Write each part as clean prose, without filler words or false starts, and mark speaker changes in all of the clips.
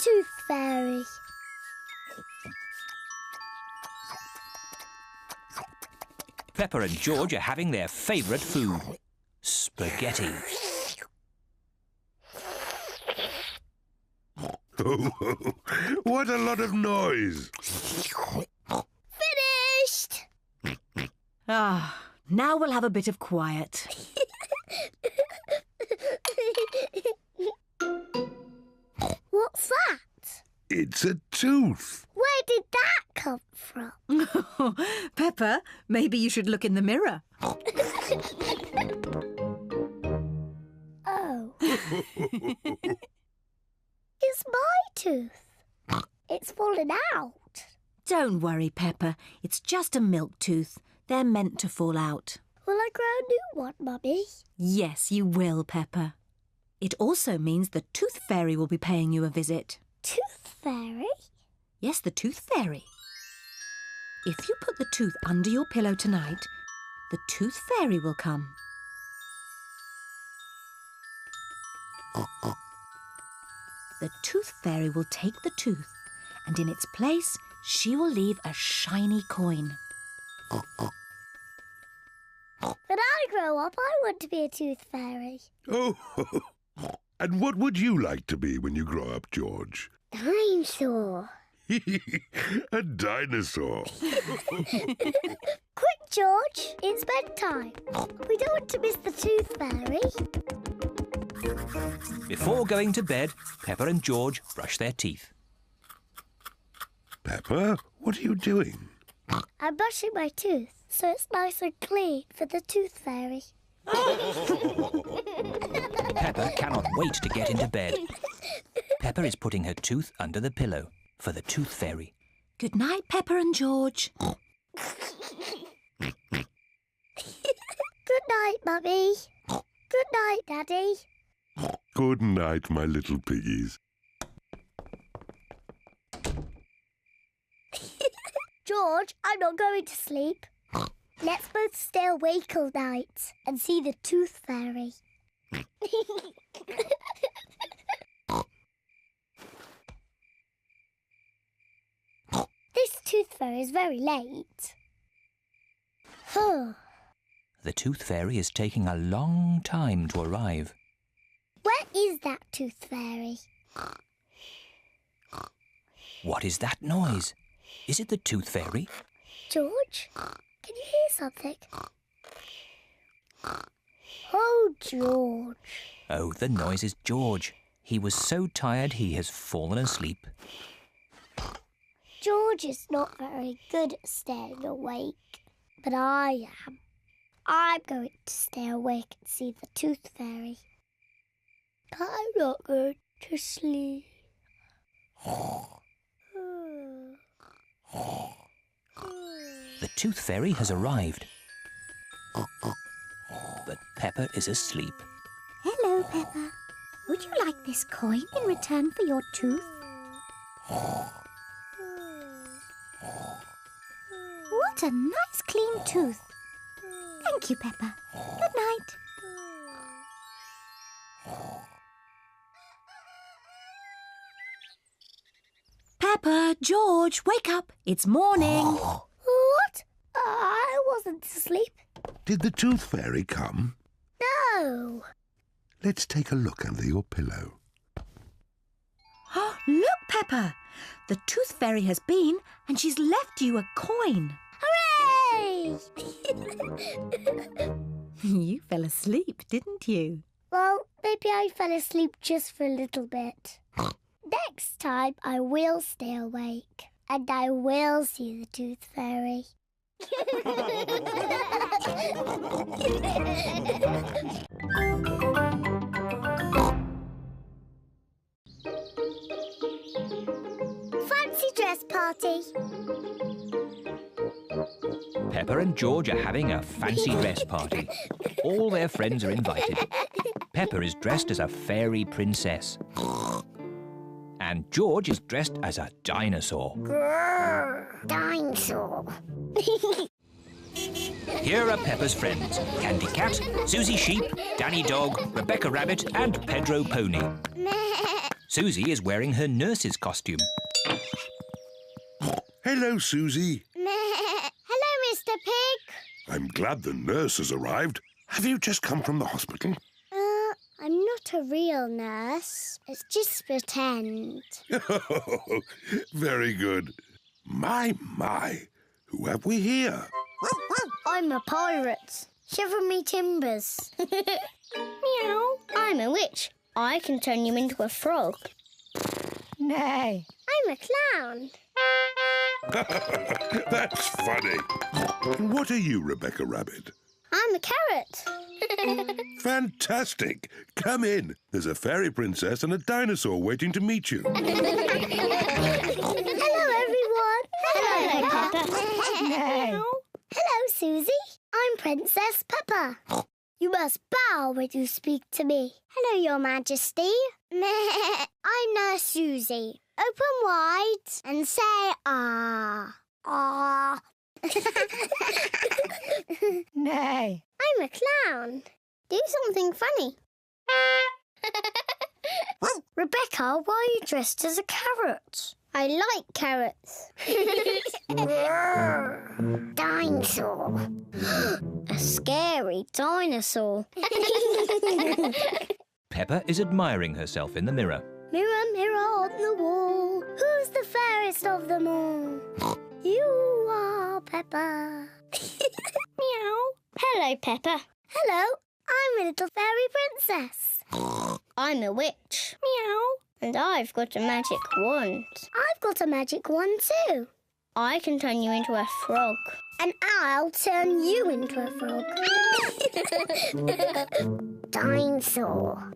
Speaker 1: Tooth Fairy.
Speaker 2: Peppa and George are having their favourite food, spaghetti.
Speaker 3: What a lot of noise!
Speaker 1: Finished!
Speaker 4: Ah, now we'll have a bit of quiet.
Speaker 1: What's that?
Speaker 3: It's a tooth.
Speaker 1: Where did that come from?
Speaker 4: Peppa, maybe you should look in the mirror.
Speaker 1: Oh. It's my tooth. It's fallen out.
Speaker 4: Don't worry, Peppa. It's just a milk tooth. They're meant to fall out.
Speaker 1: Will I grow a new one, Mummy?
Speaker 4: Yes, you will, Peppa. It also means the Tooth Fairy will be paying you a visit.
Speaker 1: Tooth Fairy?
Speaker 4: Yes, the Tooth Fairy. If you put the tooth under your pillow tonight, the Tooth Fairy will come. The Tooth Fairy will take the tooth, and in its place, she will leave a shiny coin.
Speaker 1: When I grow up, I want to be a Tooth Fairy.
Speaker 3: Oh, and what would you like to be when you grow up, George?
Speaker 1: Dinosaur.
Speaker 3: A dinosaur.
Speaker 1: Quick, George, it's bedtime. We don't want to miss the Tooth Fairy.
Speaker 2: Before going to bed, Peppa and George brush their teeth.
Speaker 3: Peppa, what are you doing?
Speaker 1: I'm brushing my tooth so it's nice and clean for the Tooth Fairy.
Speaker 2: Peppa cannot wait to get into bed. Peppa is putting her tooth under the pillow for the Tooth Fairy.
Speaker 4: Good night, Peppa and George.
Speaker 1: Good night, Mummy. Good night, Daddy.
Speaker 3: Good night, my little piggies.
Speaker 1: George, I'm not going to sleep. Let's both stay awake all night and see the Tooth Fairy. This Tooth Fairy is very late.
Speaker 2: The Tooth Fairy is taking a long time to arrive.
Speaker 1: Where is that Tooth Fairy?
Speaker 2: What is that noise? Is it the Tooth Fairy?
Speaker 1: George, can you hear something? Oh, George.
Speaker 2: Oh, the noise is George. He was so tired he has fallen asleep.
Speaker 1: George is not very good at staying awake, but I am. I'm going to stay awake and see the Tooth Fairy. I'm not going to sleep.
Speaker 2: The Tooth Fairy has arrived. But Peppa is asleep.
Speaker 1: Hello, Peppa. Would you like this coin in return for your tooth? What a nice clean tooth. Thank you, Peppa. Good night.
Speaker 4: Peppa, George, wake up. It's morning.
Speaker 1: What? I wasn't asleep.
Speaker 3: Did the Tooth Fairy come?
Speaker 1: No.
Speaker 3: Let's take a look under your pillow.
Speaker 4: Look, Peppa. The Tooth Fairy has been and she's left you a coin.
Speaker 1: Hooray!
Speaker 4: You fell asleep, didn't you?
Speaker 1: Well, maybe I fell asleep just for a little bit. Next time I will stay awake and I will see the Tooth Fairy. Fancy dress party.
Speaker 2: Peppa and George are having a fancy dress party. All their friends are invited. Peppa is dressed as a fairy princess. And George is dressed as a dinosaur.
Speaker 1: Grrr, dinosaur.
Speaker 2: Here are Peppa's friends, Candy Cat, Suzy Sheep, Danny Dog, Rebecca Rabbit and Pedro Pony. Suzy is wearing her nurse's costume.
Speaker 3: Hello, Suzy.
Speaker 1: Hello, Mr. Pig.
Speaker 3: I'm glad the nurse has arrived. Have you just come from the hospital?
Speaker 1: I'm not a real nurse. It's just pretend.
Speaker 3: Very good. My. Who have we here?
Speaker 1: I'm a pirate. Shiver me timbers. Meow. I'm a witch. I can turn you into a frog.
Speaker 4: Nay.
Speaker 1: I'm a clown.
Speaker 3: That's funny. And what are you, Rebecca Rabbit?
Speaker 1: I'm a carrot.
Speaker 3: Fantastic. Come in. There's a fairy princess and a dinosaur waiting to meet you.
Speaker 1: Hello, everyone. Hello, Peppa.
Speaker 4: Nay.
Speaker 1: Hello, Suzy. I'm Princess Peppa. You must bow when you speak to me. Hello, Your Majesty. I'm Nurse Suzy. Open wide and say ah. Ah.
Speaker 4: Nay.
Speaker 1: I'm a clown. Do something funny. Rebecca, why are you dressed as a carrot? I like carrots. Dinosaur. A scary dinosaur.
Speaker 2: Peppa is admiring herself in the mirror.
Speaker 1: Mirror, mirror on the wall, who's the fairest of them all? You are Peppa. Meow. Hello, Peppa. Hello, I'm a little fairy princess. I'm a witch. Meow. And I've got a magic wand. I've got a magic wand too. I can turn you into a frog. And I'll turn you into a frog. Dinosaur.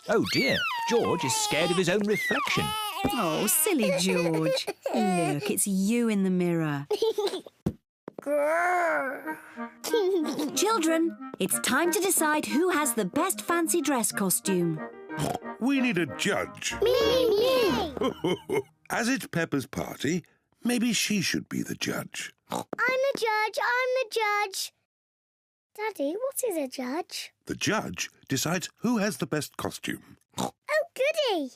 Speaker 2: Oh dear, George is scared of his own reflection.
Speaker 4: Oh, silly George. Look, it's you in the mirror. Children, it's time to decide who has the best fancy dress costume.
Speaker 3: We need a judge.
Speaker 1: Me.
Speaker 3: As it's Peppa's party, maybe she should be the judge.
Speaker 1: I'm the judge. Daddy, what is a judge?
Speaker 3: The judge decides who has the best costume.
Speaker 1: Oh, goody.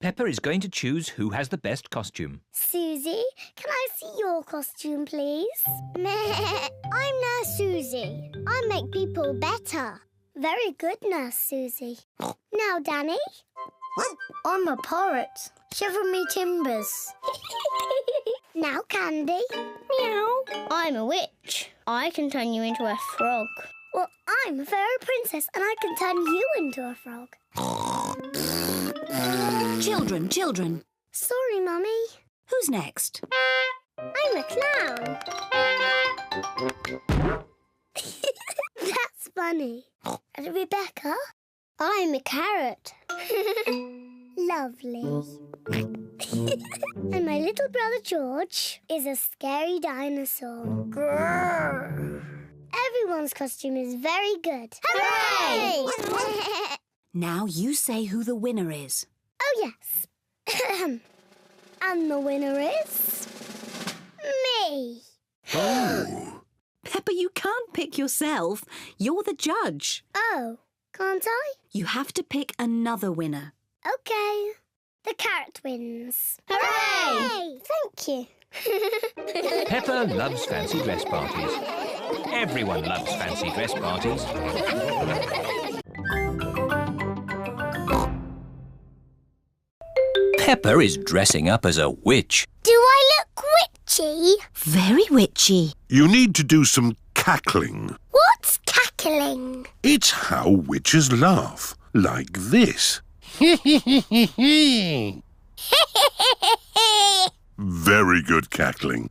Speaker 2: Peppa is going to choose who has the best costume.
Speaker 1: Suzy, can I see your costume, please? I'm Nurse Suzy. I make people better. Very good, Nurse Suzy. Now, Danny. I'm a pirate. Shiver me timbers. Now, Candy. Meow. I'm a witch. I can turn you into a frog. Well, I'm a fairy princess and I can turn you into a frog.
Speaker 4: Children.
Speaker 1: Sorry, Mummy.
Speaker 4: Who's next?
Speaker 1: I'm a clown. That's funny. And Rebecca? I'm a carrot. Lovely. And my little brother George is a scary dinosaur. Grrr. Everyone's costume is very good. Hooray!
Speaker 4: Now you say who the winner is.
Speaker 1: Oh, yes. And the winner is... me.
Speaker 3: Oh.
Speaker 4: Peppa, you can't pick yourself. You're the judge.
Speaker 1: Oh, can't I?
Speaker 4: You have to pick another winner.
Speaker 1: OK. The carrot wins. Hooray! Thank you.
Speaker 2: Peppa loves fancy dress parties. Everyone loves fancy dress parties. Peppa is dressing up as a witch.
Speaker 1: Do I look witchy?
Speaker 4: Very witchy.
Speaker 3: You need to do some cackling.
Speaker 1: What's cackling?
Speaker 3: It's how witches laugh. Like this. Very good cackling.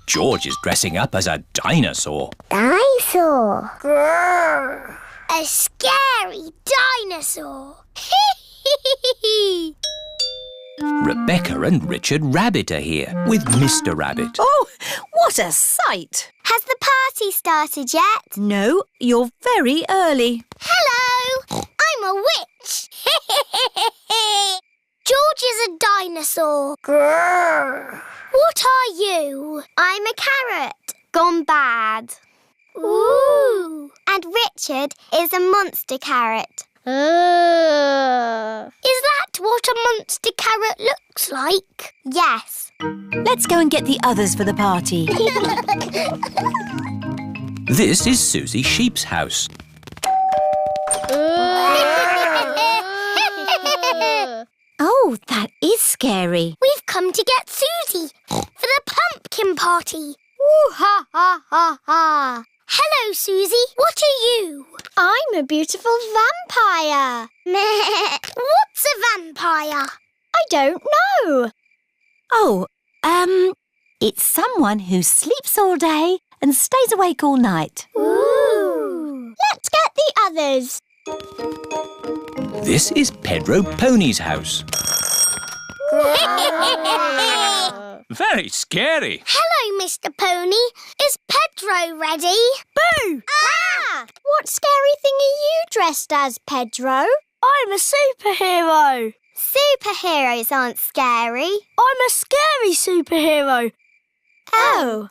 Speaker 2: George is dressing up as a dinosaur.
Speaker 1: Dinosaur. Grrr. A scary dinosaur.
Speaker 2: Rebecca and Richard Rabbit are here with Mr. Rabbit.
Speaker 4: Oh, what a sight!
Speaker 1: Has the party started yet?
Speaker 4: No, you're very early.
Speaker 1: Hello! I'm a witch. George is a dinosaur. Grrr. What are you? I'm a carrot. Gone bad. Ooh. And Richard orchard is a monster carrot. Is that what a monster carrot looks like? Yes.
Speaker 4: Let's go and get the others for the party.
Speaker 2: This is Suzy Sheep's house.
Speaker 4: Oh, that is scary.
Speaker 1: We've come to get Suzy for the pumpkin party. Ooh, ha, ha, ha, ha. Hello, Suzy. What are you? I'm a beautiful vampire. What's a vampire? I don't know.
Speaker 4: Oh, it's someone who sleeps all day and stays awake all night.
Speaker 1: Ooh. Let's get the others.
Speaker 2: This is Pedro Pony's house. Very scary.
Speaker 1: Hello, Mr. Pony. Is Pedro ready? Boo! Ah! What scary thing are you dressed as, Pedro? I'm a superhero. Superheroes aren't scary. I'm a scary superhero. Oh.